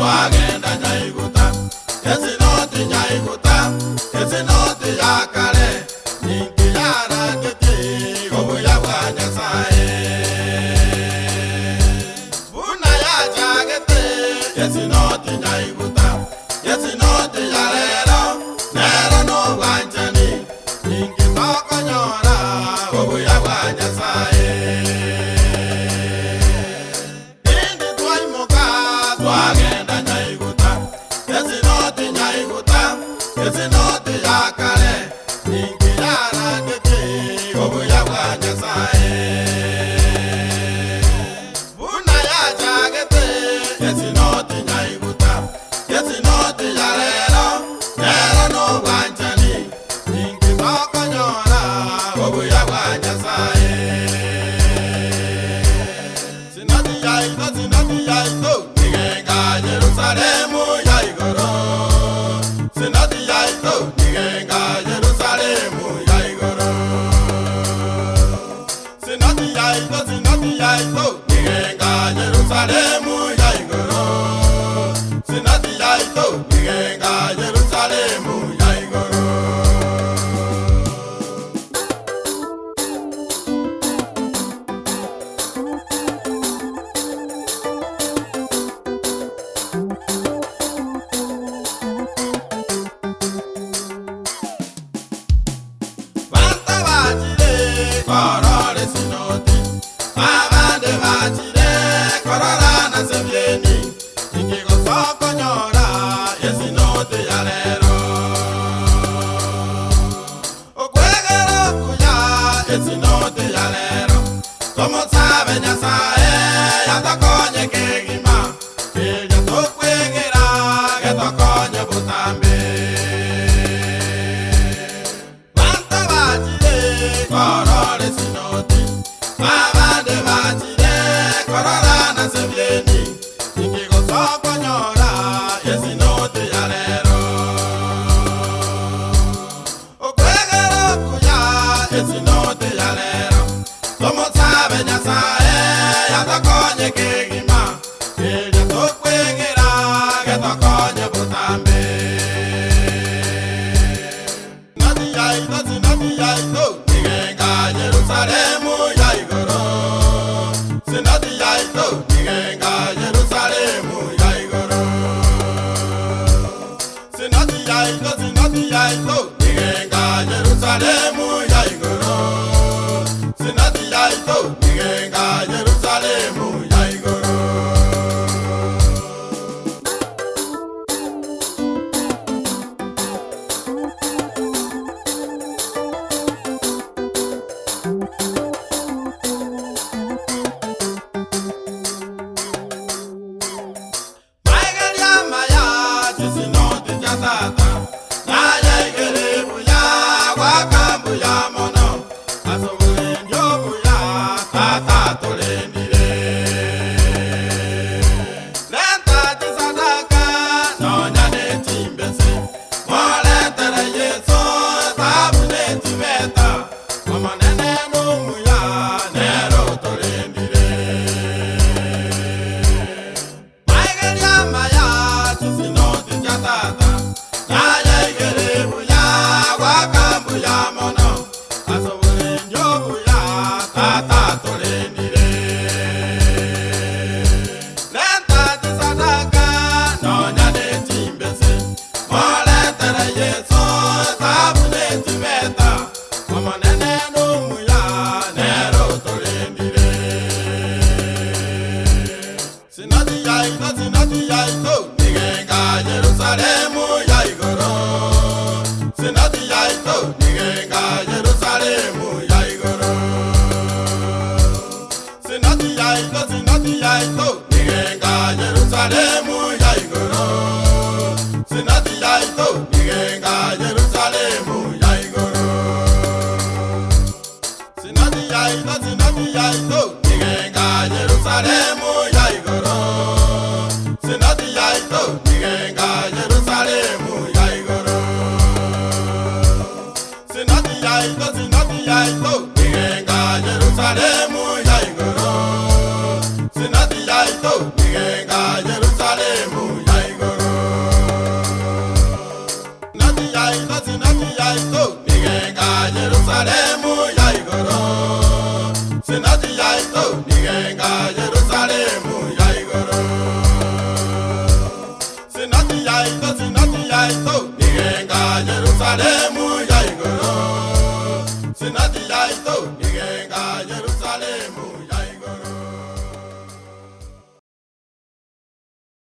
twagenda nyaiguta esinoti nyaiguta esinoti yakale ningi yarangiti obuya bwa Nyasaye buna yajagete esinoti nyaiguta esinoti yarero nero no bwanjani ningi tokonyora obuya bwa Nyasaye indi twaimoka twagenda nyaiguta esinoti yakale ningi yarangiti obuya bwa Nyasaye buna yajagete esinoti nyaiguta esinoti yarero nero no bwanjani ningi tokonyora obuya bwa Nyasaye sinoti yaito nigenga Yerusalemu yaigoro sinoti yaito nigenga Yerusalemu yaigoro sinoti yaito nigenga Yerusalemu yaigoro sinoti yaito nigenga Yerusalemu yaigoro korore sinoti abande bachire kororana sebyeni ikigo sokonyora yesinoti yarero okwegero kuya yesinoti yarero como sabe Nyasaye yatakonye kegima kirya tokwegera getokonye butambe banta bachire korore sinoti abande bachire kororana sebyeni ikigo sokonyora yesinoti yarero okwegero kuya yesinoti yarero como sabe Nyasaye yatakonye kegima kirya tokwegera getokonye butambe sinoti yaito nigenga Yerusalemu yaigoro sinoti yaito nigenga Yerusalemu yaigoro sinoti yaito nigenga Yerusalemu yaigoro sinoti yaito nigenga Yerusalemu yaigoro sinoti yaito nigenga Yerusalemu yaigoro sinoti yaito nigenga Yerusalemu yaigoro sinoti yaito nigenga Yerusalemu yaigoro sinoti yaito nigenga Yerusalemu yaigoro sinoti yaito nigenga Yerusalemu yaigoro sinoti yaito nigenga Yerusalemu yaigoro sinoti yaito nigenga Yerusalemu yaigoro sinoti yaito nigenga Yerusalemu Jerusalem